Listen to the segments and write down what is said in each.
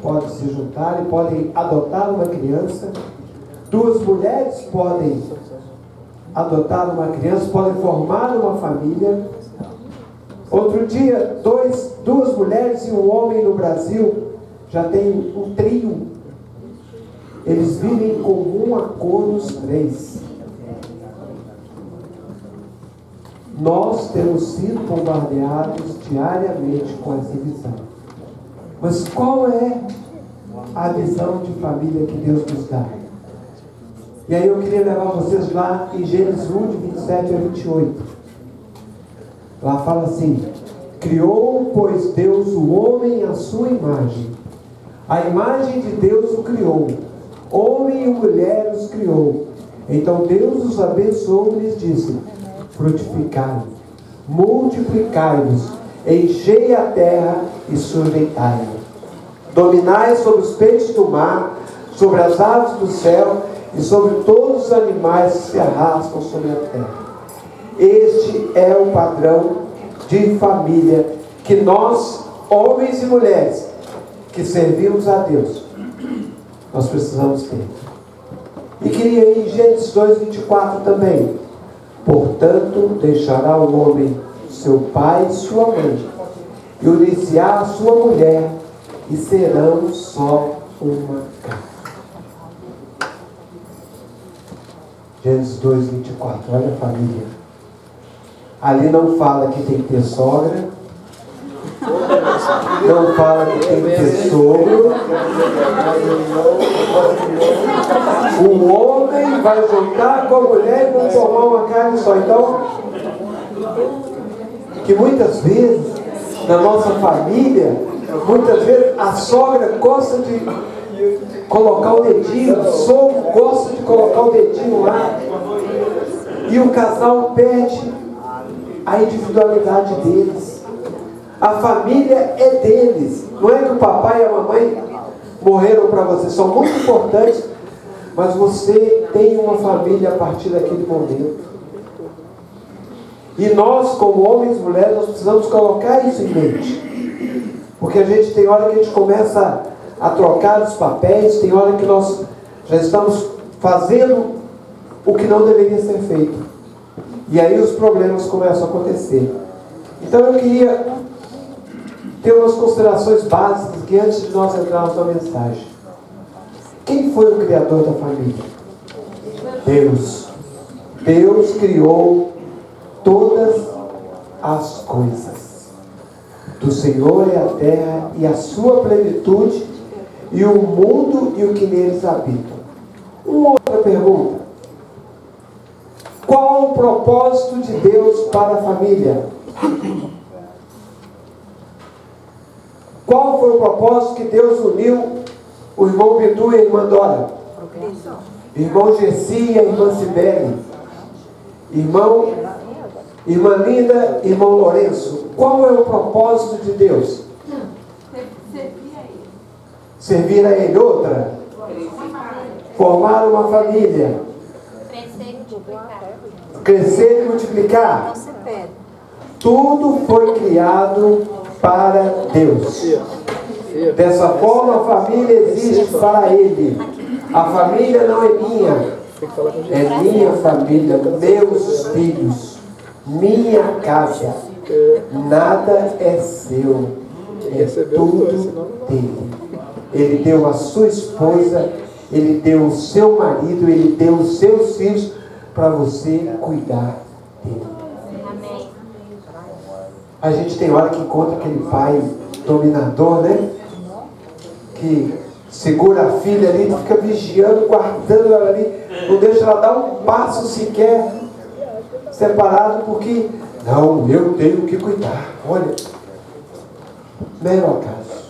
podem se juntar e podem adotar uma criança. 2 mulheres podem adotar uma criança, podem formar uma família. Outro dia, 2 mulheres e um homem no Brasil já tem um trio. Eles vivem em comum acordo os 3. Nós temos sido bombardeados diariamente com essa visão. Mas qual é a visão de família que Deus nos dá? E aí eu queria levar vocês lá em Gênesis 1, de 27 a 28. Lá fala assim: criou, pois, Deus o homem à sua imagem. A imagem de Deus o criou. Homem e mulher os criou. Então Deus os abençoou e lhes disse: frutificai, multiplicai-vos, enchei a terra e sujeitai-a. Dominai sobre os peixes do mar, sobre as aves do céu e sobre todos os animais que se arrastam sobre a terra. Este é o padrão de família que nós, homens e mulheres, que servimos a Deus, nós precisamos ter. E queria ir em Gênesis 2, 24 também. Portanto, deixará o homem seu pai e sua mãe, e unir-se-á a sua mulher, e serão só uma carne. Gênesis 2, 24. Olha a família. Ali não fala que tem que ter sogra, não fala que tem que ter sogro. O homem vai juntar com a mulher e vão formar uma carne só. Então, que muitas vezes, na nossa família, muitas vezes a sogra gosta de colocar o dedinho, o sogro gosta de colocar o dedinho lá, e o casal perde a individualidade deles. A família é deles. Não é que o papai e a mamãe morreram para você, são muito importantes, mas você tem uma família a partir daquele momento. E nós, como homens e mulheres, nós precisamos colocar isso em mente. Porque a gente tem hora que a gente começa a trocar os papéis, tem hora que nós já estamos fazendo o que não deveria ser feito. E aí os problemas começam a acontecer. Então eu queria ter umas considerações básicas que antes de nós entrarmos na mensagem. Quem foi o criador da família? Deus. Deus criou todas as coisas. Do Senhor é a terra e a sua plenitude, e o mundo e o que neles habitam. Uma outra pergunta. Qual o propósito de Deus para a família? Qual foi o propósito que Deus uniu o irmão Bidu e a irmã Dora? Irmão Gessi e a irmã Cibele? Irmã Linda e irmão Lourenço? Qual é o propósito de Deus? Servir a Ele. Outra? Formar uma família. Crescer e multiplicar. Tudo foi criado para Deus. Dessa forma a família existe para Ele. A família não é minha, é minha família, meus filhos, minha casa. Nada é seu, é tudo dele. Ele deu a sua esposa, Ele deu o seu marido, Ele deu os seus filhos para você cuidar dele. A gente tem hora que encontra aquele pai dominador, né? Que segura a filha ali, fica vigiando, guardando ela ali, não deixa ela dar um passo sequer separado, porque não, eu tenho que cuidar. Olha, mero acaso.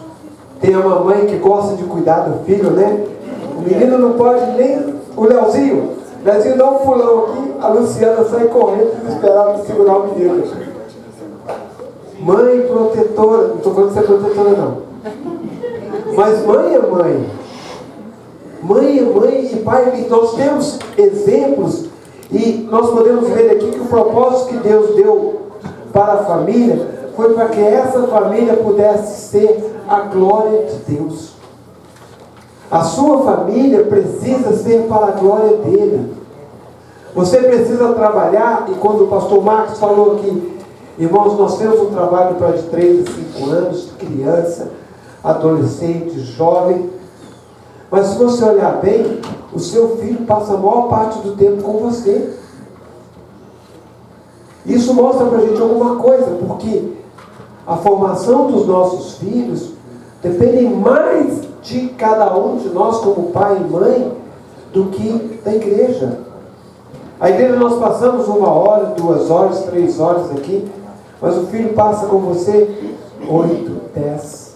Tem a mamãe que gosta de cuidar do filho, né? O menino não pode nem. O Leozinho dá um pulão aqui, a Luciana sai correndo desesperada para segurar o menino. Mãe protetora, não estou falando de ser protetora não, mas mãe é mãe. Mãe é mãe e pai é mãe. Nós temos exemplos e nós podemos ver aqui que o propósito que Deus deu para a família foi para que essa família pudesse ser a glória de Deus. A sua família precisa ser para a glória dele. Você precisa trabalhar, e quando o pastor Marcos falou aqui, irmãos, nós temos um trabalho para de 3 a 5 anos, criança, adolescente, jovem. Mas se você olhar bem, o seu filho passa a maior parte do tempo com você. Isso mostra para a gente alguma coisa, porque a formação dos nossos filhos depende mais de cada um de nós como pai e mãe do que da igreja. A igreja nós passamos 1 hora, 2 horas, 3 horas aqui, mas o filho passa com você 8, 10.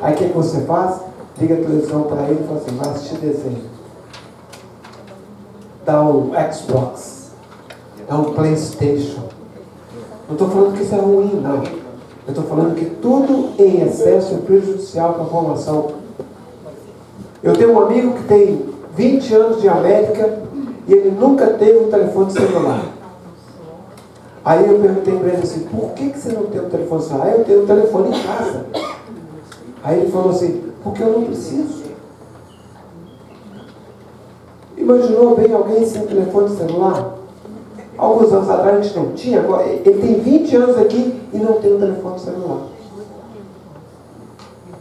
Aí o que você faz? Liga a televisão para ele e fala assim, vai assistir desenho. Dá um Xbox, dá um PlayStation. Não estou falando que isso é ruim, não. Eu estou falando que tudo em excesso é prejudicial para a formação. Eu tenho um amigo que tem 20 anos de América e ele nunca teve um telefone celular. Aí eu perguntei para ele assim, por que você não tem um telefone celular? Eu tenho um telefone em casa. Aí ele falou assim, porque eu não preciso. Imaginou bem alguém sem telefone celular? Alguns anos atrás a gente não tinha, agora ele tem 20 anos aqui e não tem um telefone celular.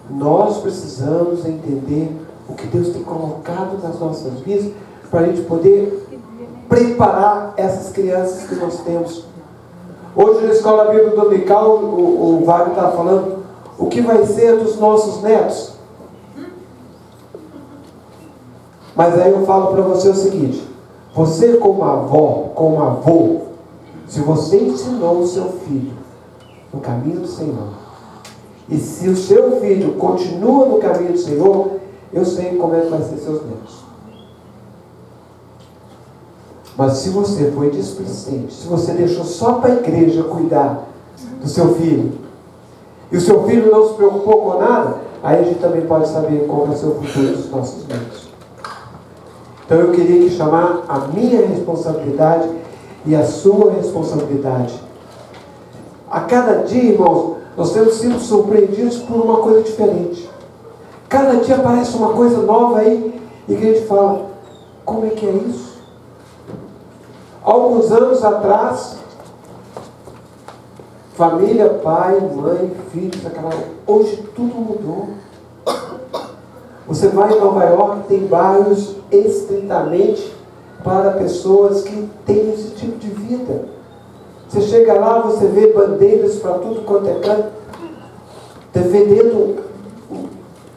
Nós precisamos entender o que Deus tem colocado nas nossas vidas para a gente poder preparar essas crianças que nós temos. Hoje na escola bíblica dominical, o Wagner estava falando, o que vai ser dos nossos netos? Mas aí eu falo para você o seguinte, você como avó, como avô, se você ensinou o seu filho no caminho do Senhor, e se o seu filho continua no caminho do Senhor, eu sei como é que vai ser seus netos. Mas se você foi displicente, se você deixou só para a igreja cuidar do seu filho, e o seu filho não se preocupou com nada, aí a gente também pode saber qual vai ser o futuro dos nossos netos. Então eu queria aqui chamar a minha responsabilidade e a sua responsabilidade. A cada dia, irmãos, nós temos sido surpreendidos por uma coisa diferente. Cada dia aparece uma coisa nova aí e que a gente fala, como é que é isso? Alguns anos atrás, família, pai, mãe, filhos, hoje tudo mudou. Você vai em Nova York, tem bairros estritamente para pessoas que têm esse tipo de vida. Você chega lá, você vê bandeiras para tudo quanto é canto, defendendo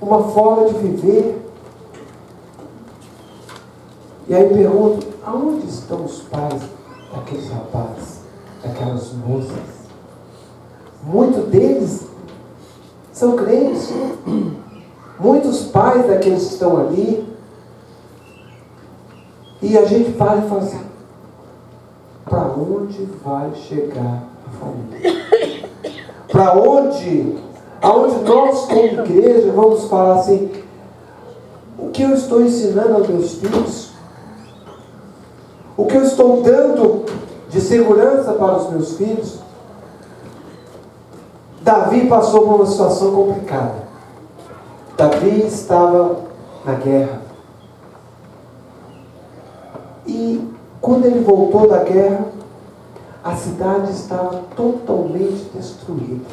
uma forma de viver. E aí pergunto, aonde estão os pais daqueles rapazes, daquelas moças? Muitos deles são crentes. Muitos pais daqueles que estão ali. E a gente para e fala assim, para onde vai chegar a família? Para onde? Aonde nós como igreja vamos falar assim, o que eu estou ensinando aos meus filhos? O que eu estou dando de segurança para os meus filhos? Davi passou por uma situação complicada. Davi estava na guerra. E quando ele voltou da guerra, a cidade estava totalmente destruída.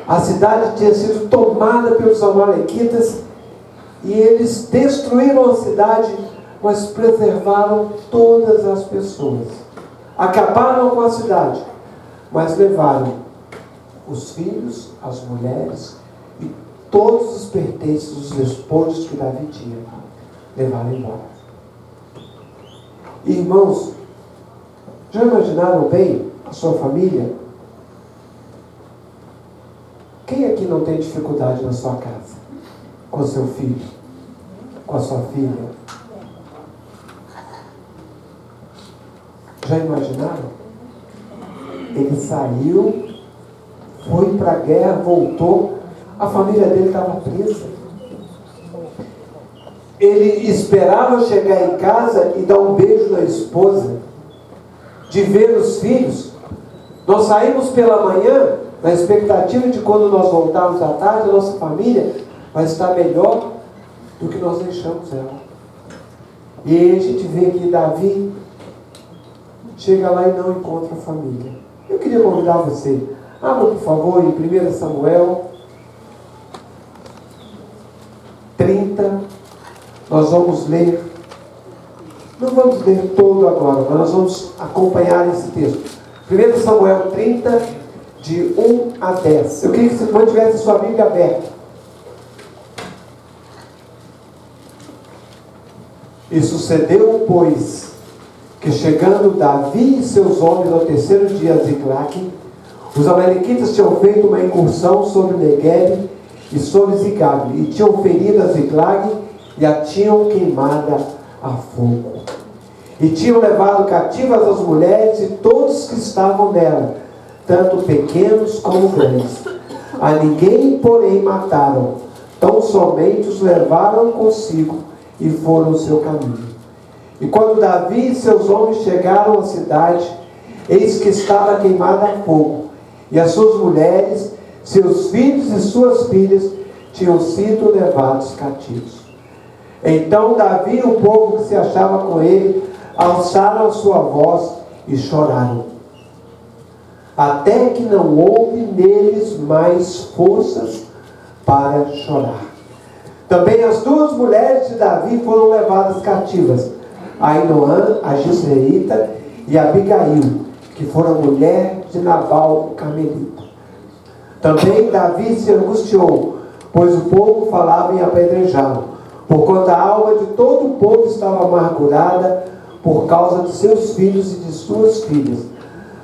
A cidade tinha sido tomada pelos amalequitas e eles destruíram a cidade, mas preservaram todas as pessoas. Acabaram com a cidade, mas levaram os filhos, as mulheres e todos os pertences, os despojos que Davi tinha, levaram embora. Irmãos, já imaginaram bem a sua família? Quem aqui não tem dificuldade na sua casa? Com o seu filho? Com a sua filha? Já imaginaram? Ele saiu, foi para a guerra, voltou, a família dele estava presa. Ele esperava chegar em casa e dar um beijo na esposa, de ver os filhos. Nós saímos pela manhã, na expectativa de quando nós voltarmos à tarde, a nossa família vai estar melhor do que nós deixamos ela. E aí a gente vê que Davi chega lá e não encontra a família. Eu queria convidar você, abra por favor em 1 Samuel 30, nós vamos ler, não vamos ler todo agora, mas nós vamos acompanhar esse texto. 1 Samuel 30, de 1 a 10. Eu queria que você mantivesse sua Bíblia aberta. E sucedeu, pois, que chegando Davi e seus homens ao terceiro dia a Ziclague, os amalequitas tinham feito uma incursão sobre Neguebe e sobre Zigabe, e tinham ferido a Ziclague e a tinham queimada a fogo. E tinham levado cativas as mulheres e todos que estavam nela, tanto pequenos como grandes. A ninguém, porém, mataram, tão somente os levaram consigo e foram o seu caminho. E quando Davi e seus homens chegaram à cidade, eis que estava queimada a fogo, e as suas mulheres, seus filhos e suas filhas tinham sido levados cativos. Então Davi e o povo que se achava com ele alçaram a sua voz e choraram, até que não houve neles mais forças para chorar. Também as duas mulheres de Davi foram levadas cativas, Ainoã, a Gisreíta, e Abigail, que fora mulher de Nabal, o carmelita. Também Davi se angustiou, pois o povo falava em apedrejá-lo, porquanto a alma de todo o povo estava amargurada por causa de seus filhos e de suas filhas.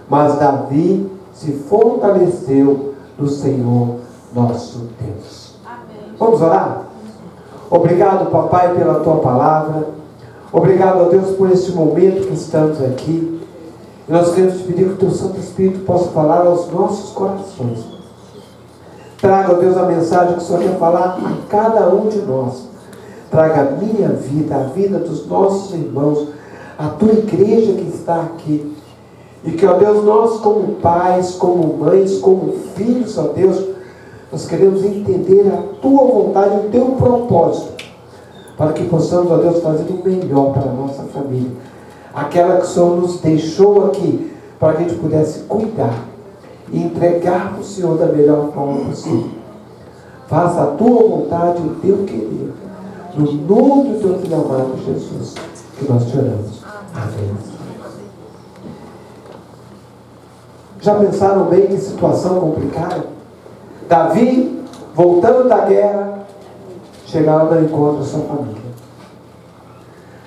Mas Davi se fortaleceu no Senhor nosso Deus. Amém. Vamos orar? Obrigado, papai, pela tua palavra. Obrigado, ó Deus, por este momento que estamos aqui. E nós queremos te pedir que o teu Santo Espírito possa falar aos nossos corações. Traga, ó Deus, a mensagem que o Senhor quer falar a cada um de nós. Traga a minha vida, a vida dos nossos irmãos, a tua igreja que está aqui. E que, ó Deus, nós como pais, como mães, como filhos, ó Deus, nós queremos entender a tua vontade, o teu propósito, para que possamos, ó Deus, fazer o melhor para a nossa família. Aquela que o Senhor nos deixou aqui, para que a gente pudesse cuidar e entregar para o Senhor da melhor forma possível. Faça a tua vontade, o teu querer. No nome do teu filho amado Jesus, que nós te oramos. Amém. Já pensaram bem que situação complicada? Davi, voltando da guerra, chegava ao encontro da sua família.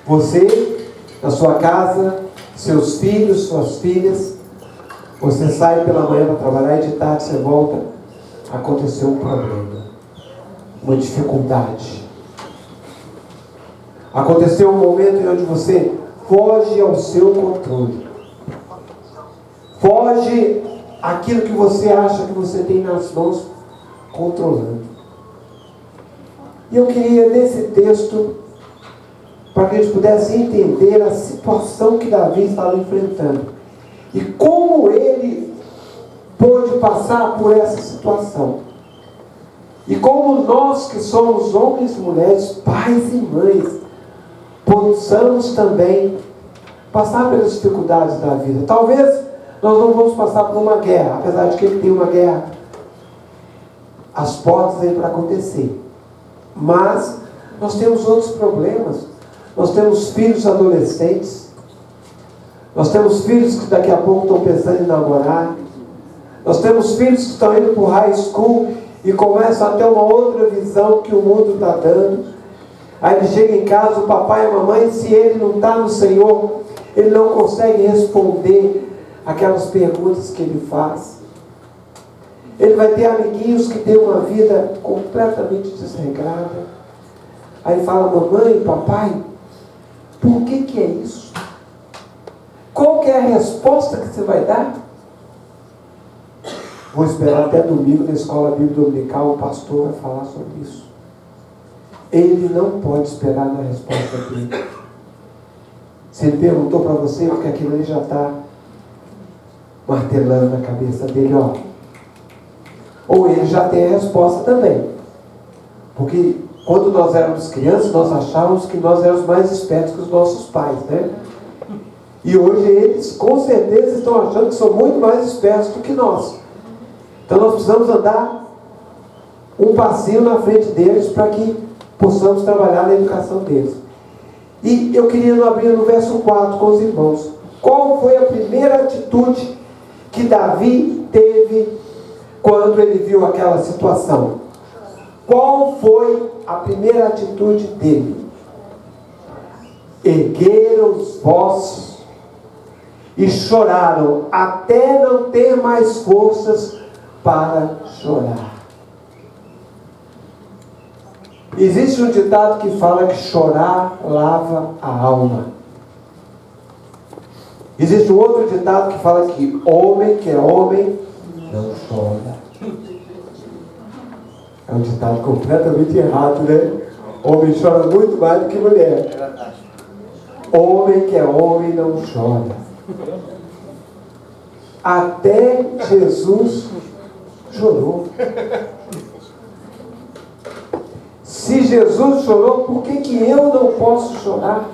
Você, na sua casa, seus filhos, suas filhas, você sai pela manhã para trabalhar e de tarde você volta, aconteceu um problema, uma dificuldade. Aconteceu um momento em onde você foge ao seu controle. Foge aquilo que você acha que você tem nas mãos controlando. E eu queria, nesse texto, para que a gente pudesse entender a situação que Davi estava enfrentando. E como ele pôde passar por essa situação. E como nós que somos homens e mulheres, pais e mães, possamos também passar pelas dificuldades da vida. Talvez nós não vamos passar por uma guerra, apesar de que ele tem uma guerra às portas aí para acontecer. Mas nós temos outros problemas. Nós temos filhos adolescentes. Nós temos filhos que daqui a pouco estão pensando em namorar. Nós temos filhos que estão indo para o high school e começam a ter uma outra visão que o mundo está dando. Aí ele chega em casa, o papai e a mamãe, se ele não está no Senhor, ele não consegue responder aquelas perguntas que ele faz. Ele vai ter amiguinhos que têm uma vida completamente desregrada. Aí fala, mamãe, papai, por que é isso? Qual que é a resposta que você vai dar? Vou esperar até domingo na escola bíblica dominical, o pastor vai falar sobre isso. Ele não pode esperar na resposta dele. Se ele perguntou para você, porque aquilo ali já está martelando na cabeça dele, ó. Ou ele já tem a resposta também. Porque quando nós éramos crianças, nós achávamos que nós éramos mais espertos que os nossos pais, né? E hoje eles, com certeza, estão achando que são muito mais espertos do que nós. Então nós precisamos andar um passinho na frente deles para que possamos trabalhar na educação deles. E eu queria abrir no verso 4 com os irmãos. Qual foi a primeira atitude que Davi teve quando ele viu aquela situação? Qual foi a primeira atitude dele? Ergueram os vossos e choraram até não ter mais forças para chorar. Existe um ditado que fala que chorar lava a alma. Existe um outro ditado que fala que homem que é homem não chora. É um ditado completamente errado, né? Homem chora muito mais do que mulher. Homem que é homem não chora. Até Jesus chorou. Se Jesus chorou, por que eu não posso chorar?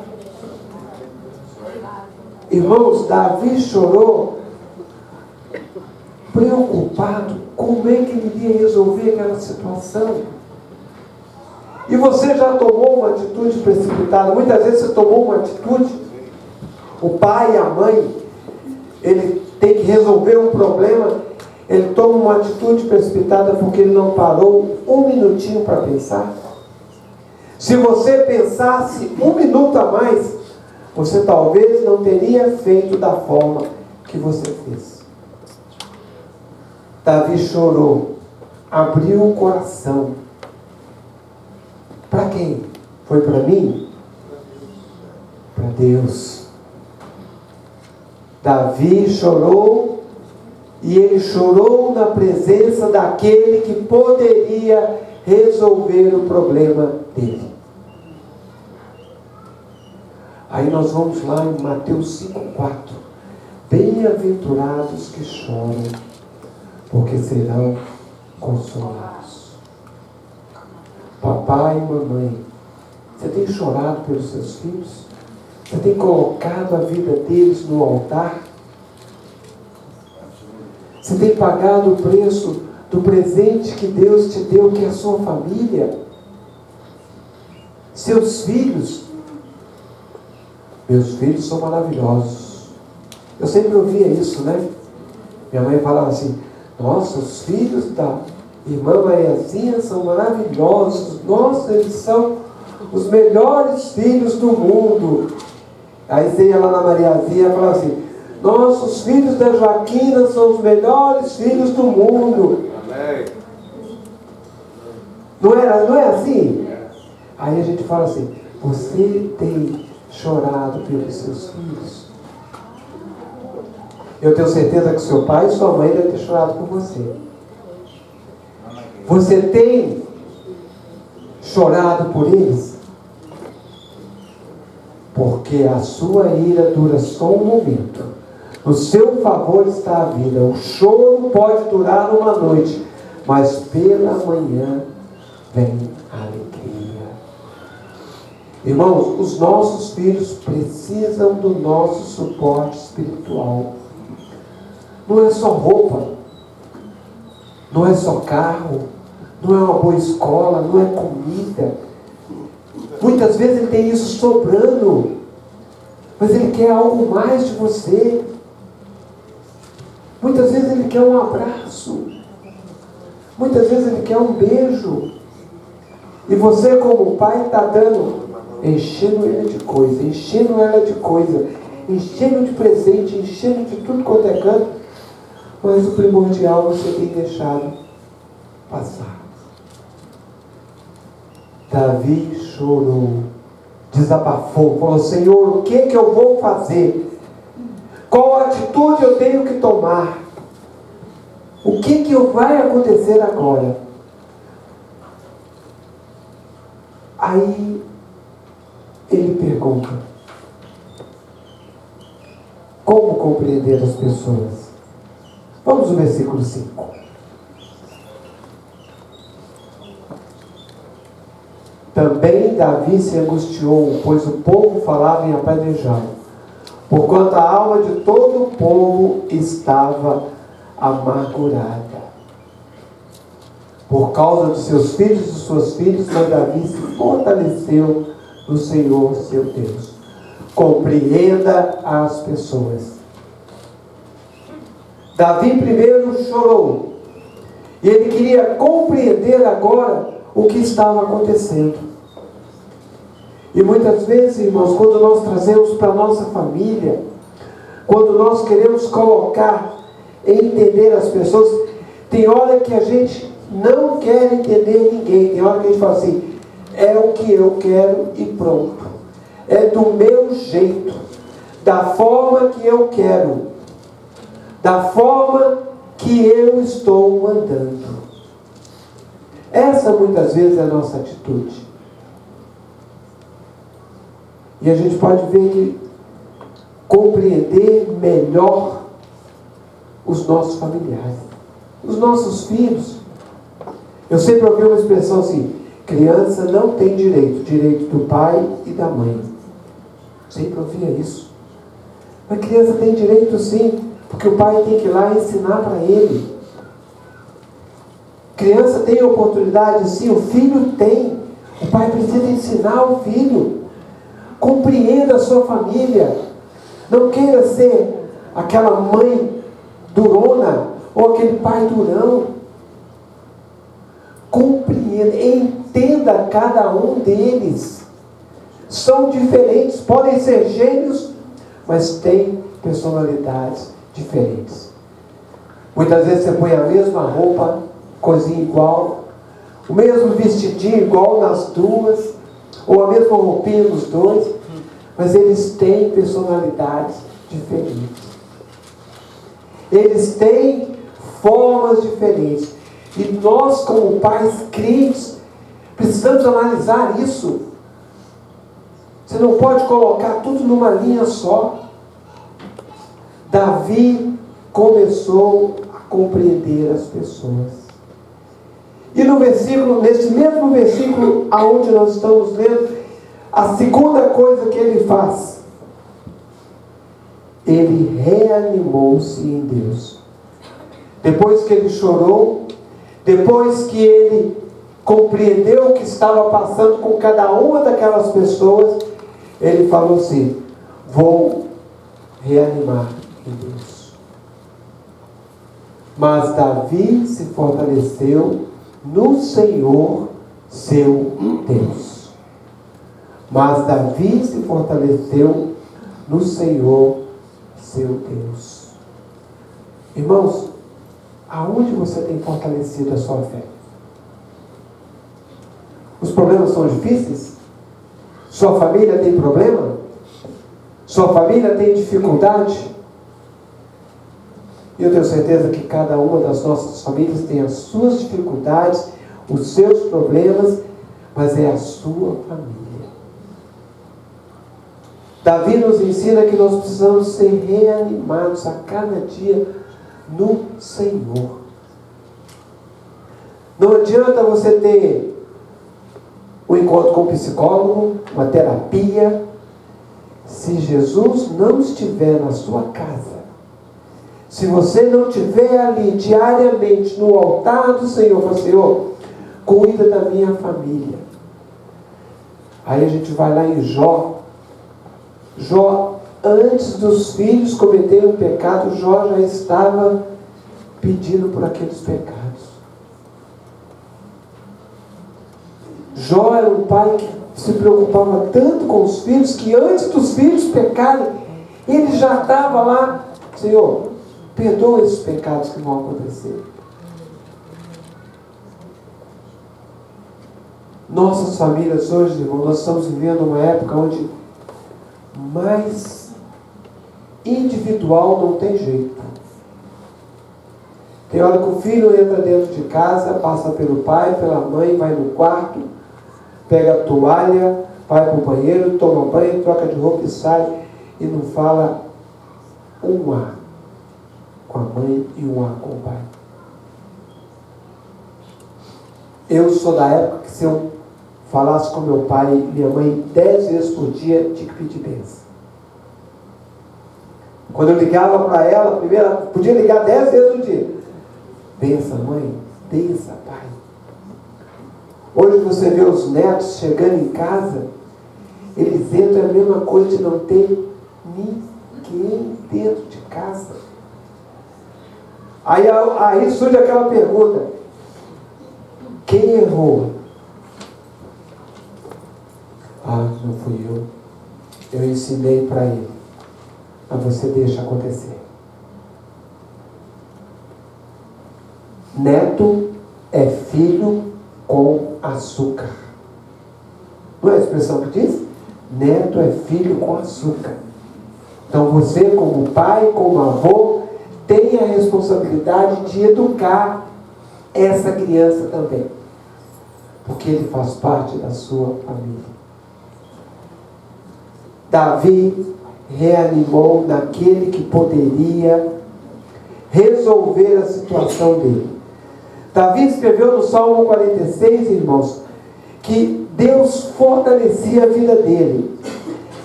Irmãos, Davi chorou preocupado como é que ele iria resolver aquela situação. E você já tomou uma atitude precipitada? Muitas vezes você tomou uma atitude. O pai e a mãe, ele tem que resolver um problema, ele toma uma atitude precipitada porque ele não parou um minutinho para pensar. Se você pensasse um minuto a mais, você talvez não teria feito da forma que você fez. Davi chorou, abriu o coração. Para quem? Foi para mim? Para Deus. Davi chorou, e ele chorou na presença daquele que poderia resolver o problema dele. Aí nós vamos lá em Mateus 5,4. Bem-aventurados que choram, porque serão consolados. Papai e mamãe, você tem chorado pelos seus filhos? Você tem colocado a vida deles no altar? Você tem pagado o preço do presente que Deus te deu, que é a sua família? Seus filhos? Meus filhos são maravilhosos. Eu sempre ouvia isso, né? Minha mãe falava assim: nossa, os filhos da irmã Mariazinha são maravilhosos. Nossa, eles são os melhores filhos do mundo. Aí você ia lá na Mariazinha e falava assim: nossa, os filhos da Joaquina são os melhores filhos do mundo. Amém. Não é assim? Aí a gente fala assim: você tem chorado pelos seus filhos? Eu tenho certeza que seu pai e sua mãe devem ter chorado por você. Você tem chorado por eles? Porque a sua ira dura só um momento. No seu favor está a vida. O choro pode durar uma noite, mas pela manhã vem a alegria. Irmãos, os nossos filhos precisam do nosso suporte espiritual. Não é só roupa, não é só carro, não é uma boa escola, não é comida. Muitas vezes ele tem isso sobrando, mas ele quer algo mais de você. Muitas vezes ele quer um abraço, muitas vezes ele quer um beijo, e você, como pai, está dando, enchendo ele de coisa, enchendo ela de coisa, enchendo de presente, enchendo de tudo quanto é canto, mas o primordial você tem deixado passar. Davi chorou, desabafou, falou: Senhor, o que eu vou fazer? Qual atitude eu tenho que tomar? O que vai acontecer agora? Aí ele pergunta: como compreender as pessoas? Vamos no versículo 5. Também Davi se angustiou, pois o povo falava em apedrejá-lo, porquanto a alma de todo o povo estava amargurada por causa dos seus filhos e de suas filhas, mas Davi se fortaleceu no Senhor seu Deus. Compreenda as pessoas. Davi primeiro chorou, e ele queria compreender agora o que estava acontecendo. E muitas vezes, irmãos, quando nós trazemos para a nossa família, quando nós queremos colocar, entender as pessoas, tem hora que a gente não quer entender ninguém, tem hora que a gente fala assim, é o que eu quero e pronto. É do meu jeito, da forma que eu quero, da forma que eu estou mandando. Essa muitas vezes é a nossa atitude. E a gente pode ver que compreender melhor os nossos familiares, os nossos filhos. Eu sempre ouvi uma expressão assim, criança não tem direito do pai e da mãe. Sempre ouvia isso. Mas criança tem direito sim, porque o pai tem que ir lá e ensinar para ele. Criança tem oportunidade sim, o filho tem. O pai precisa ensinar o filho. Compreenda a sua família. Não queira ser aquela mãe durona ou aquele pai durão. Compreenda, entenda cada um deles. São diferentes, podem ser gêmeos, mas têm personalidades diferentes. Muitas vezes você põe a mesma roupa, coisinha igual, o mesmo vestidinho igual nas duas, ou a mesma roupinha nos dois, mas eles têm personalidades diferentes. Eles têm formas diferentes. E nós, como pais crentes, precisamos analisar isso. Você não pode colocar tudo numa linha só. Davi começou a compreender as pessoas. E no versículo, nesse mesmo versículo aonde nós estamos lendo, a segunda coisa que ele faz, ele reanimou-se em Deus. Depois que ele chorou, depois que ele compreendeu o que estava passando com cada uma daquelas pessoas, ele falou assim, vou reanimar em Deus. Mas Davi se fortaleceu no Senhor seu Deus. Mas Davi se fortaleceu no Senhor seu Deus. Irmãos, aonde você tem fortalecido a sua fé? Os problemas são difíceis? Sua família tem problema? Sua família tem dificuldade? E eu tenho certeza que cada uma das nossas famílias tem as suas dificuldades, os seus problemas, mas é a sua família. Davi nos ensina que nós precisamos ser reanimados a cada dia no Senhor. Não adianta você ter um encontro com um psicólogo, uma terapia, se Jesus não estiver na sua casa. Se você não estiver ali diariamente no altar do Senhor, fala, Senhor, cuida da minha família. Aí a gente vai lá em Jó. Jó, antes dos filhos cometerem o pecado, Jó já estava pedindo por aqueles pecados. Jó era um pai que se preocupava tanto com os filhos, que antes dos filhos pecarem, ele já estava lá, Senhor, perdoa esses pecados que vão acontecer. Nossas famílias hoje, irmão, nós estamos vivendo uma época onde mais individual não tem jeito. Tem hora que o filho entra dentro de casa, passa pelo pai, pela mãe, vai no quarto, pega a toalha, vai para o banheiro, toma banho, troca de roupa e sai, e não fala um A com a mãe e um A com o pai. Eu sou da época que se eu falasse com meu pai e minha mãe 10 vezes por dia, tinha que pedir bênção. Quando eu ligava para ela, primeiro, podia ligar 10 vezes no dia. Benção, mãe. Benção, pai. Hoje você vê os netos chegando em casa, eles entram, é a mesma coisa de não ter ninguém dentro de casa. Aí surge aquela pergunta: quem errou? Ah, não fui eu. Eu ensinei para ele. Mas você deixa acontecer. Neto é filho com açúcar. Não é a expressão que diz? Neto é filho com açúcar. Então você, como pai, como avô, tem a responsabilidade de educar essa criança também. Porque ele faz parte da sua família. Davi reanimou naquele que poderia resolver a situação dele. Davi escreveu no Salmo 46, irmãos, que Deus fortalecia a vida dele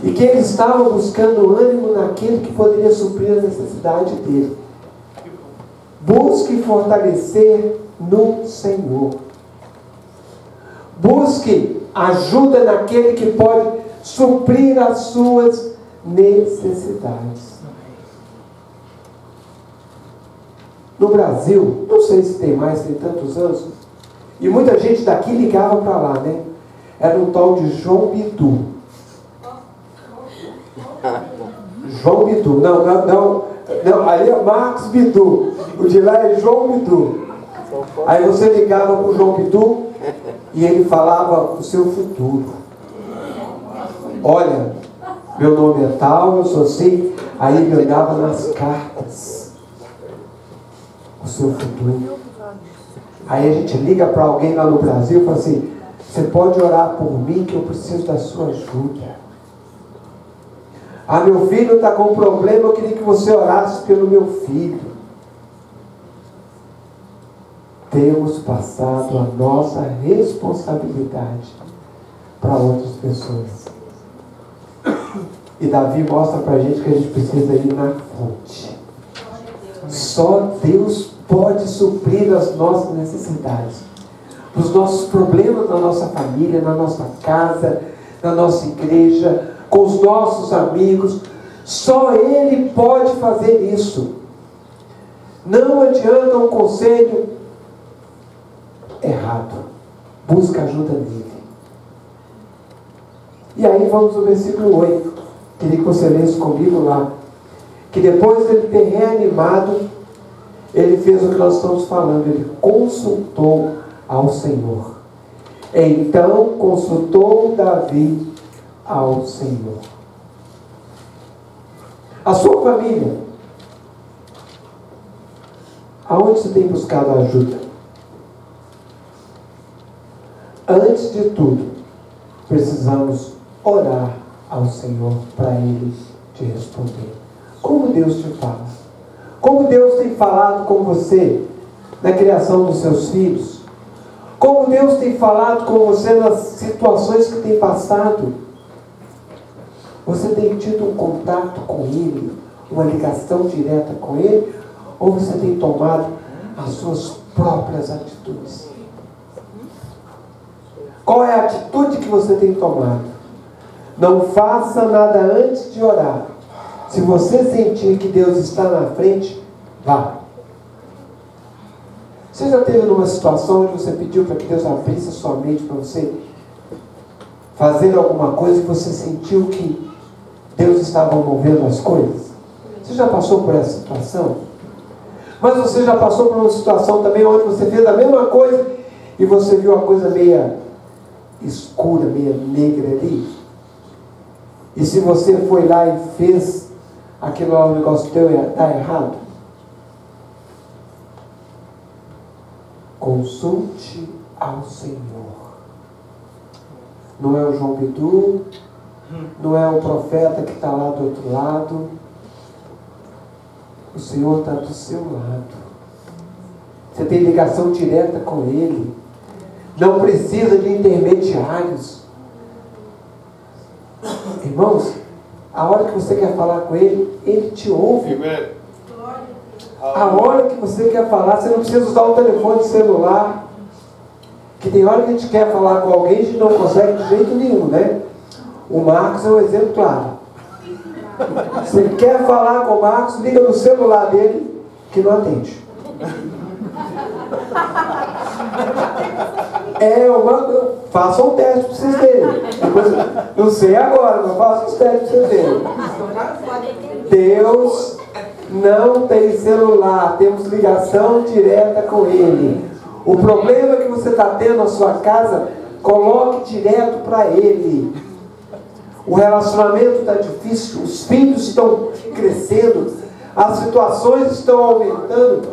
e que ele estava buscando ânimo naquele que poderia suprir a necessidade dele. Busque fortalecer no Senhor. Busque ajuda naquele que pode suprir as suas necessidades. No Brasil, não sei se tem mais, tem tantos anos, e muita gente daqui ligava para lá, né? Era um tal de João Bidu. João Bidu, não, ali é Marcos Bidu, o de lá é João Bidu. Aí você ligava para o João Bidu e ele falava o seu futuro. Olha, meu nome é tal, eu sou assim. Aí ele olhava nas cartas o seu futuro. Aí a gente liga para alguém lá no Brasil e fala assim: você pode orar por mim que eu preciso da sua ajuda. Ah, meu filho está com um problema, eu queria que você orasse pelo meu filho. Temos passado a nossa responsabilidade para outras pessoas. E Davi mostra para a gente que a gente precisa ir na fonte. Só Deus pode suprir as nossas necessidades, os nossos problemas na nossa família, na nossa casa, na nossa igreja, com os nossos amigos. Só Ele pode fazer isso. Não adianta um conselho errado. Busca ajuda nele. E aí vamos ao versículo 8. Queria que você lesse comigo lá. Que depois de ele ter reanimado, ele fez o que nós estamos falando. Ele consultou ao Senhor. Então consultou Davi ao Senhor. A sua família, aonde você tem buscado ajuda? Antes de tudo, precisamos orar ao Senhor para Ele te responder. Como Deus te fala? Como Deus tem falado com você na criação dos seus filhos? Como Deus tem falado com você nas situações que tem passado? Você tem tido um contato com Ele, uma ligação direta com Ele? Ou você tem tomado as suas próprias atitudes? Qual é a atitude que você tem tomado? Não faça nada antes de orar. Se você sentir que Deus está na frente, vá. Você já teve numa situação onde você pediu para que Deus abrisse a sua mente para você fazer alguma coisa e você sentiu que Deus estava movendo as coisas? Você já passou por essa situação? Mas você já passou por uma situação também onde você fez a mesma coisa e você viu a coisa meia escura, meia negra ali? E se você foi lá e fez aquilo lá, o negócio teu está errado? Consulte ao Senhor. Não é o João Bidu, não é o profeta que está lá do outro lado. O Senhor está do seu lado. Você tem ligação direta com Ele. Não precisa de intermediários. Irmãos, a hora que você quer falar com Ele, Ele te ouve. A hora que você quer falar, você não precisa usar o telefone celular. Que tem hora que a gente quer falar com alguém e a gente não consegue de jeito nenhum, né? O Marcos é um exemplo claro. Você quer falar com o Marcos, liga no celular dele, que não atende. Faça um teste para vocês verem. Não sei agora, mas faça os testes para vocês verem. Deus não tem celular, temos ligação direta com Ele. O problema que você está tendo na sua casa, coloque direto para Ele. O relacionamento está difícil, os filhos estão crescendo, as situações estão aumentando.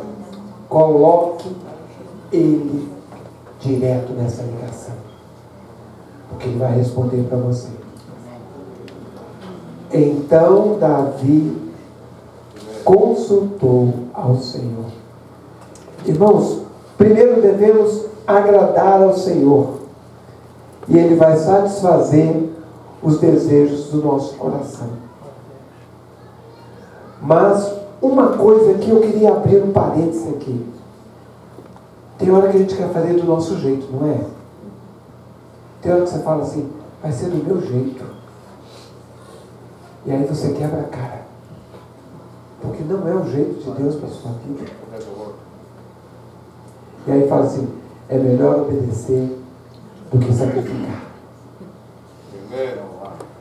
Coloque Ele direto nessa ligação, porque Ele vai responder para você. Então Davi consultou ao Senhor. Irmãos, primeiro devemos agradar ao Senhor, e Ele vai satisfazer os desejos do nosso coração. Mas uma coisa que eu queria abrir um parênteses aqui. Tem hora que a gente quer fazer do nosso jeito, não é? Tem hora que você fala assim, vai ser do meu jeito. E aí você quebra a cara. Porque não é o jeito de Deus para a sua vida. E aí fala assim, é melhor obedecer do que sacrificar.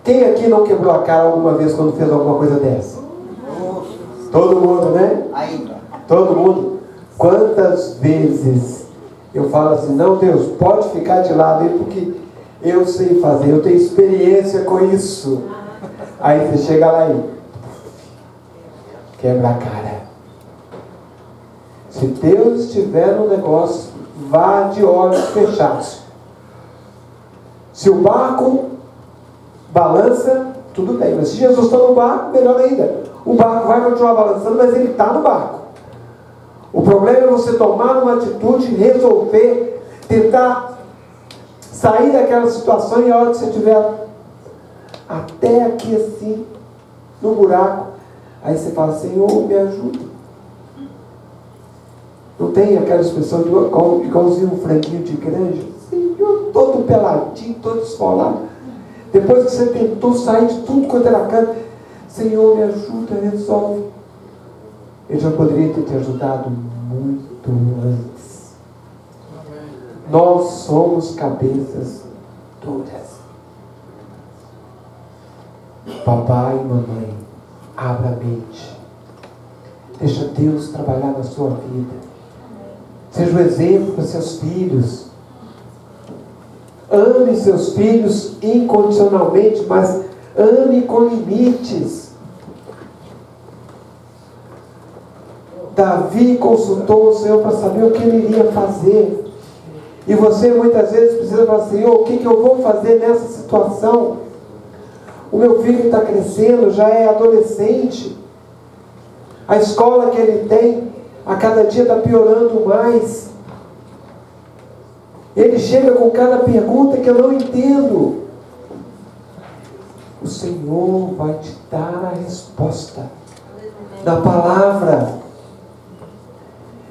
Quem aqui não quebrou a cara alguma vez quando fez alguma coisa dessa? Todo mundo, né? Ainda. Todo mundo. Quantas vezes eu falo assim, não, Deus, pode ficar de lado aí, porque eu sei fazer, eu tenho experiência com isso. Aí você chega lá e quebra a cara. Se Deus estiver no negócio, vá de olhos fechados. Se o barco balança, tudo bem. Mas se Jesus está no barco, melhor ainda. O barco vai continuar balançando, mas ele está no barco. O problema é você tomar uma atitude, resolver, tentar sair daquela situação, e a hora que você estiver até aqui assim, no buraco, aí você fala, Senhor, me ajuda. Não tem aquela expressão igualzinho um franguinho de granja? Senhor, todo peladinho, todo esfolado. Depois que você tentou sair de tudo quanto era canto, Senhor, me ajuda, resolve. Ele já poderia ter te ajudado muito antes. Nós somos cabeças duras. Papai e mamãe, abra a mente. Deixa Deus trabalhar na sua vida. Seja um exemplo para seus filhos. Ame seus filhos incondicionalmente, mas ame com limites. Davi consultou o Senhor para saber o que ele iria fazer. E você muitas vezes precisa falar, Senhor, o que eu vou fazer nessa situação? O meu filho está crescendo, já é adolescente. A escola que ele tem, a cada dia está piorando mais. Ele chega com cada pergunta que eu não entendo. O Senhor vai te dar a resposta na palavra.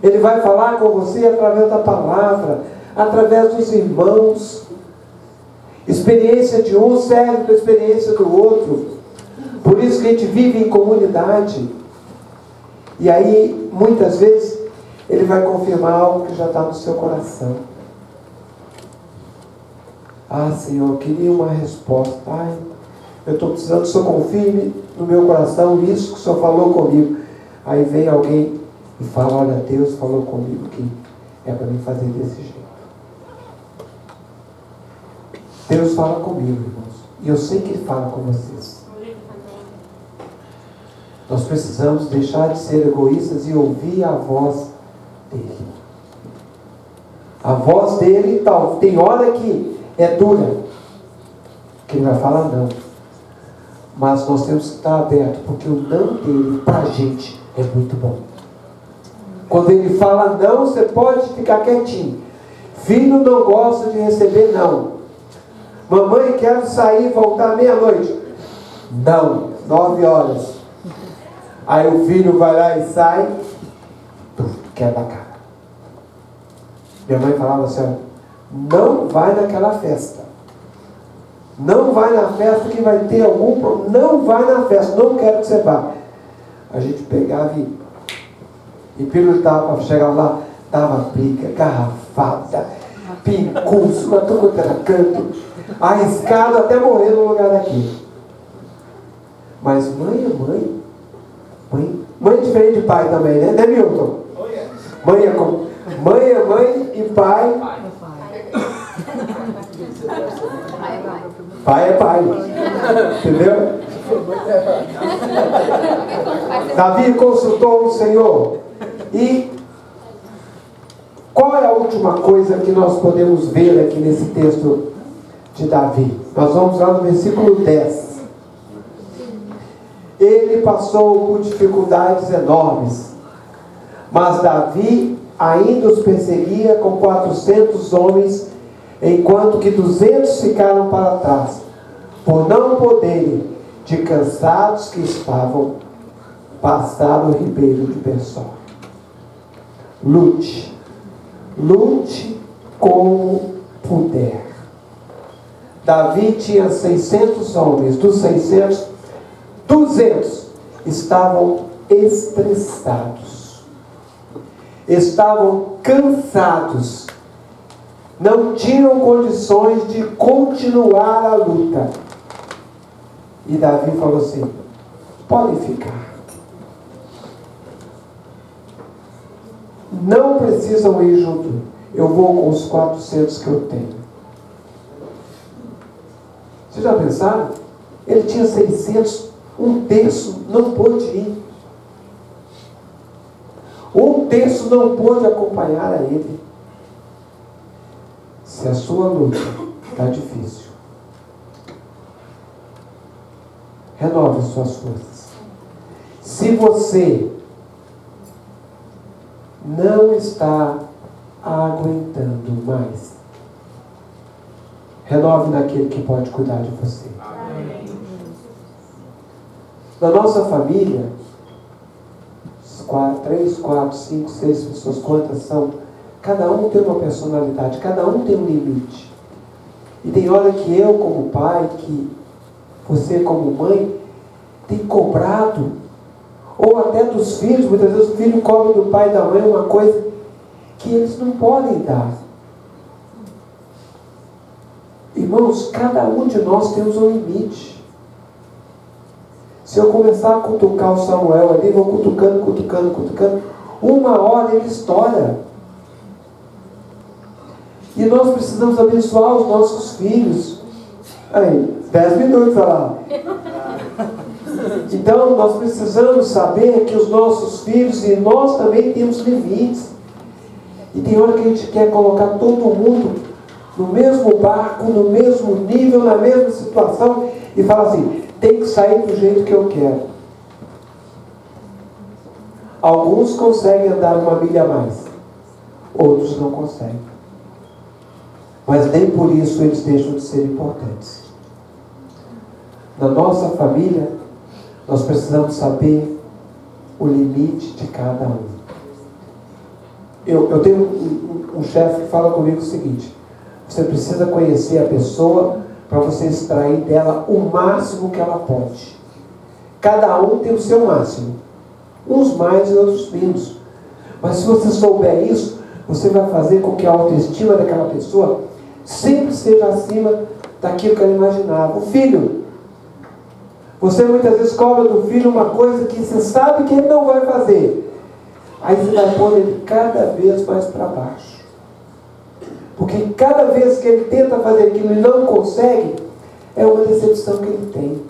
Ele vai falar com você através da palavra, através dos irmãos. Experiência de um serve para a experiência do outro. Por isso que a gente vive em comunidade. E aí, muitas vezes, ele vai confirmar algo que já está no seu coração. Ah, Senhor, eu queria uma resposta. Ai, eu estou precisando que o Senhor confirme no meu coração isso que o Senhor falou comigo. Aí vem alguém e fala, olha, Deus falou comigo que é para mim fazer desse jeito. Deus fala comigo, irmãos. E eu sei que Ele fala com vocês. Nós precisamos deixar de ser egoístas e ouvir a voz dEle. A voz dEle, tal, tem hora que é dura, que Ele vai falar não. Mas nós temos que estar abertos, porque o não dEle, para a gente, é muito bom. Quando Ele fala não, você pode ficar quietinho. Filho não gosta de receber não. Mamãe, quero sair e voltar meia-noite. Não, 9 horas. Aí o filho vai lá e sai, quebra a cara. Minha mãe falava assim: não vai naquela festa. Não vai na festa que vai ter algum problema. Não vai na festa, não quero que você vá. A gente pegava e pilotava, chegava lá, dava briga, garrafada, pincurso, matou contra canto, arriscado até morrer no lugar daquele. Mas mãe é mãe. Mãe é diferente de pai também, né, Milton? Mãe é mãe e pai. Pai é pai. Entendeu? Davi consultou o Senhor. E qual é a última coisa que nós podemos ver aqui nesse texto de Davi? Nós vamos lá no versículo 10. Ele passou por dificuldades enormes, mas Davi ainda os perseguia com 400 homens, enquanto que 200 ficaram para trás, por não poderem, de cansados que estavam, passar o ribeiro de Besor. Lute como puder. Davi tinha 600 homens, dos 600, 200 estavam estressados, estavam cansados, não tinham condições de continuar a luta. E Davi falou assim: podem ficar, não precisam ir junto, eu vou com os 400 que eu tenho. Vocês já pensaram? Ele tinha 600, um terço não pôde ir. Um terço não pôde acompanhar a ele. Se a sua luta está difícil, renove suas forças. Se você não está aguentando mais, renove naquele que pode cuidar de você. Na nossa família, 3, 4, 5, 6 pessoas, quantas são? Cada um tem uma personalidade, cada um tem um limite. E tem hora que eu, como pai, que você, como mãe, tem cobrado, ou até dos filhos. Muitas vezes o filho cobra do pai e da mãe uma coisa que eles não podem dar. Irmãos, cada um de nós temos um limite. Se eu começar a cutucar o Samuel ali, vou cutucando, uma hora ele estoura. E nós precisamos abençoar os nossos filhos. Aí, 10 minutos, olha lá. Então, nós precisamos saber que os nossos filhos e nós também temos limites. E tem hora que a gente quer colocar todo mundo no mesmo barco, no mesmo nível, na mesma situação, e fala assim: tem que sair do jeito que eu quero. Alguns conseguem andar uma milha a mais, outros não conseguem. Mas nem por isso eles deixam de ser importantes. Na nossa família, nós precisamos saber o limite de cada um. Eu tenho um chefe que fala comigo o seguinte: você precisa conhecer a pessoa para você extrair dela o máximo que ela pode. Cada um tem o seu máximo, uns mais e outros menos. Mas se você souber isso, você vai fazer com que a autoestima daquela pessoa sempre seja acima daquilo que ela imaginava. O filho, você muitas vezes cobra do filho uma coisa que você sabe que ele não vai fazer. Aí você vai pôr ele cada vez mais para baixo. Porque cada vez que ele tenta fazer aquilo e não consegue, é uma decepção que ele tem.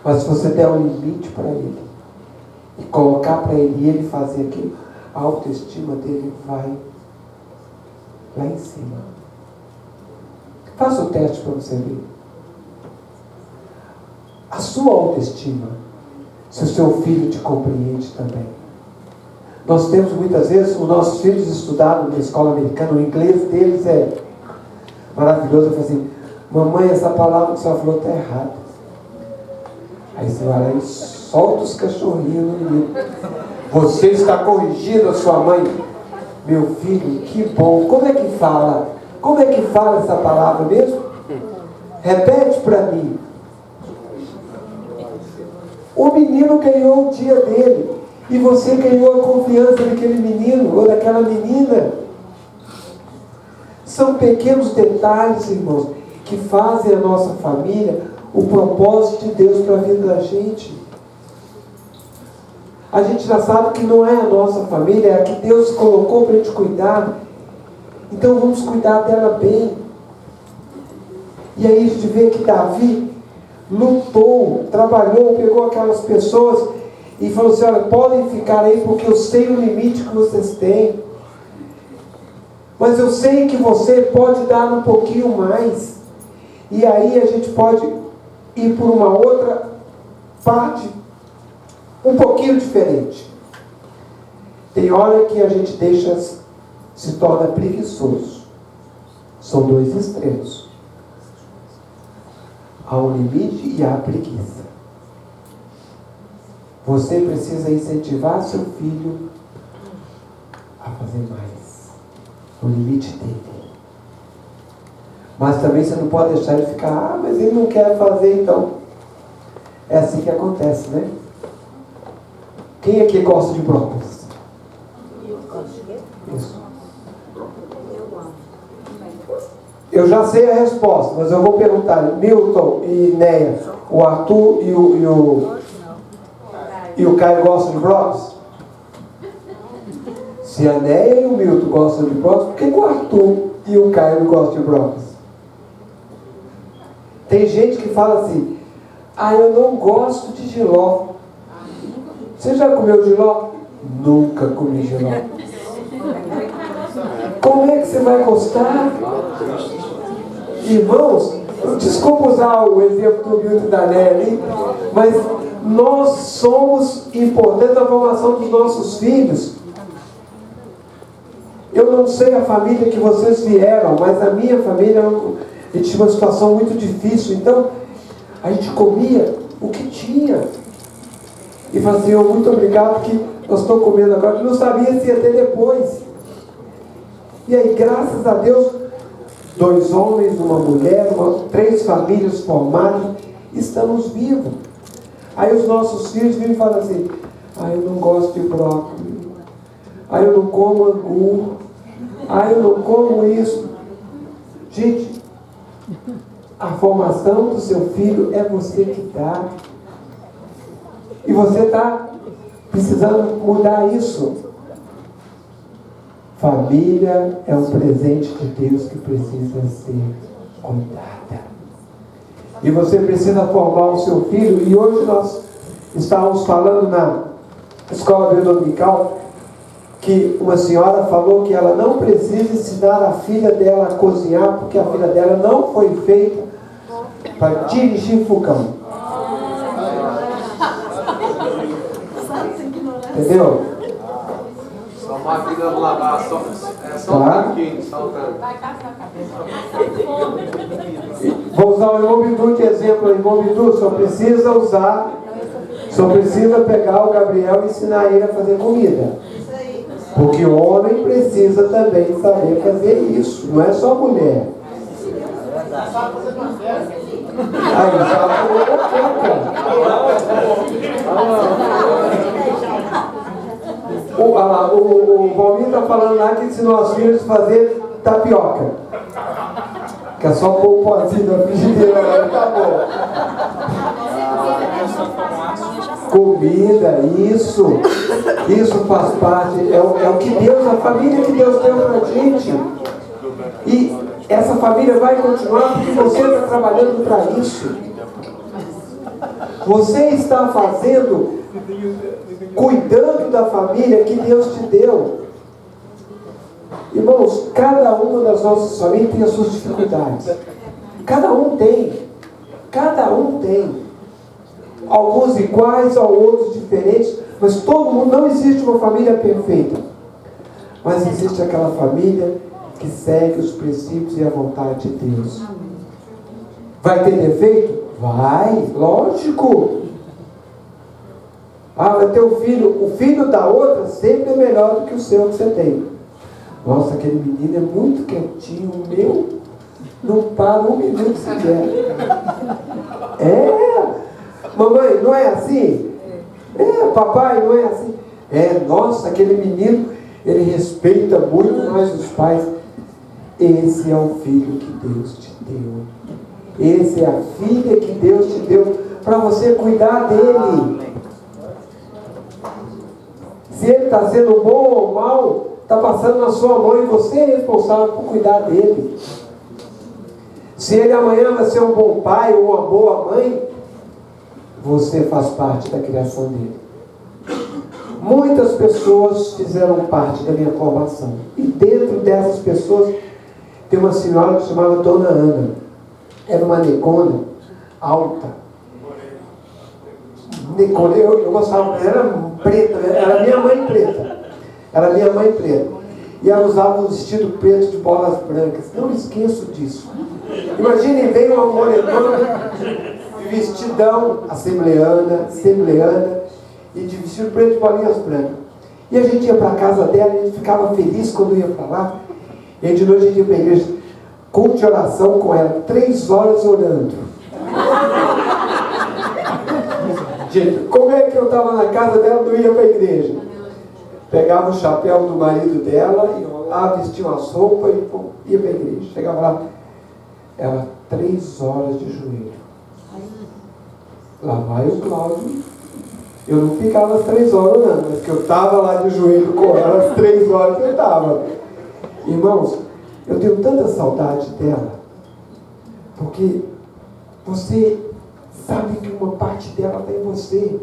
Mas se você der um limite para ele, e colocar para ele e ele fazer aquilo, a autoestima dele vai lá em cima. Faça o teste para você ver. A sua autoestima, se o seu filho te compreende também. Nós temos muitas vezes, os nossos filhos estudaram na escola americana, o inglês deles é maravilhoso. Eu falo assim, mamãe, essa palavra que a senhora falou está errada. Aí você vai lá e solta os cachorrinhos no menino. Você está corrigindo a sua mãe. Meu filho, que bom. Como é que fala? Como é que fala essa palavra mesmo? Repete para mim. O menino ganhou o dia dele. E você ganhou a confiança daquele menino ou daquela menina. São pequenos detalhes, irmãos, que fazem a nossa família o propósito de Deus para a vida da gente. A gente já sabe que não é a nossa família, é a que Deus colocou para a gente cuidar. Então vamos cuidar dela bem. E aí a gente vê que Davi lutou, trabalhou, pegou aquelas pessoas e falou assim, olha, podem ficar aí porque eu sei o limite que vocês têm. Mas eu sei que você pode dar um pouquinho mais. E aí a gente pode ir por uma outra parte um pouquinho diferente. Tem hora que a gente se torna preguiçoso. São dois extremos. Há um limite e há a preguiça. Você precisa incentivar seu filho a fazer mais. O limite dele. Mas também você não pode deixar ele ficar, mas ele não quer fazer, então. É assim que acontece, né? Quem aqui gosta de brócolis? Isso. Eu já sei a resposta, mas eu vou perguntar, Milton e Neia, o Arthur e o Caio gostam de brócolis? Se a Neia e o Milton gostam de brócolis, por que o Arthur e o Caio não gostam de brócolis? Tem gente que fala assim, eu não gosto de jiló. Você já comeu jiló? Nunca comi jiló. Como é que você vai gostar? Irmãos, desculpa usar o exemplo do Milton e da Neia ali, mas nós somos importantes na formação dos nossos filhos. Eu não sei a família que vocês vieram, mas a minha família, a gente tinha uma situação muito difícil, então a gente comia o que tinha. E falava assim, muito obrigado que nós estamos comendo agora, que não sabia se ia ter depois. E aí, graças a Deus, 2 homens, uma mulher, 3 famílias formadas, estamos vivos. Aí os nossos filhos vêm e falam assim, eu não gosto de brócolis, eu não como angu, eu não como isso. Gente, a formação do seu filho é você que dá. E você está precisando mudar isso. Família é um presente de Deus que precisa ser cuidada. E você precisa formar o seu filho. E hoje nós estávamos falando na escola dominical que uma senhora falou que ela não precisa ensinar a filha dela a cozinhar, porque a filha dela não foi feita para dirigir fogão. Entendeu? Só máquina de lavar, só um pouquinho, só Vai caçar a cabeça. Vou usar o irmão Bidu de exemplo. O irmão Bidu só precisa pegar o Gabriel e ensinar ele a fazer comida. Porque o homem precisa também saber fazer isso, não é só mulher. Aí já o Valmir está falando lá que ensinou as filhas a fazer tapioca. Que é só pôr um pozinho na frigideira lá e tá bom. Comida, isso faz parte, é o que Deus, a família que Deus deu pra gente. E essa família vai continuar porque você está trabalhando para isso. Você está cuidando da família que Deus te deu. Irmãos, cada uma das nossas famílias tem as suas dificuldades. Cada um tem. Alguns iguais, outros diferentes, Mas todo mundo, não existe uma família perfeita. Mas existe aquela família que segue os princípios e a vontade de Deus. Vai ter defeito? Vai, lógico. Ah, vai ter o filho da outra sempre é melhor do que o seu que você tem. Nossa, aquele menino é muito quietinho, o meu não para um minuto sequer. Mamãe, não é assim? Papai, não é assim? Nossa, aquele menino, ele respeita muito nós os pais. Esse é o filho que Deus te deu. Essa é a filha que Deus te deu para você cuidar dele. Se ele está sendo bom ou mal, está passando na sua mão e você é responsável por cuidar dele. Se ele amanhã vai ser um bom pai ou uma boa mãe, você faz parte da criação dele. Muitas pessoas fizeram parte da minha formação. E dentro dessas pessoas tem uma senhora que se chamava Dona Ana. Era uma negona alta. Negona, eu gostava, era preta, era minha mãe preta. Era minha mãe preta. E ela usava um vestido preto de bolas brancas. Não esqueço disso. Imaginem, veio uma morenona de vestidão assembleana, e de vestido preto de bolinhas brancas. E a gente ia para a casa dela, e a gente ficava feliz quando ia para lá. E aí de noite a gente ia para a igreja, culto de oração com ela, 3 horas orando. Gente, como é que eu estava na casa dela e não ia para a igreja? Pegava o chapéu do marido dela, enrolava, vestia uma sopa e ia para a igreja. Chegava lá, ela 3 horas de joelho. Lá vai o Cláudio. Eu não ficava as 3 horas orando, mas que eu estava lá de joelho com ela, as 3 horas eu estava. Irmãos, eu tenho tanta saudade dela, porque você sabe que uma parte dela está em você.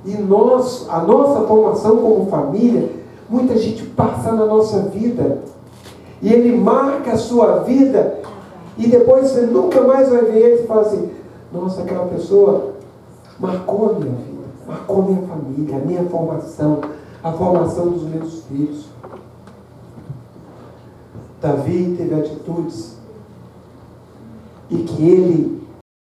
E a nossa formação como família, muita gente passa na nossa vida, e ele marca a sua vida, e depois você nunca mais vai ver ele e fala assim: nossa, aquela pessoa marcou a minha vida, marcou a minha família, a minha formação, a formação dos meus filhos. Davi teve atitudes e que ele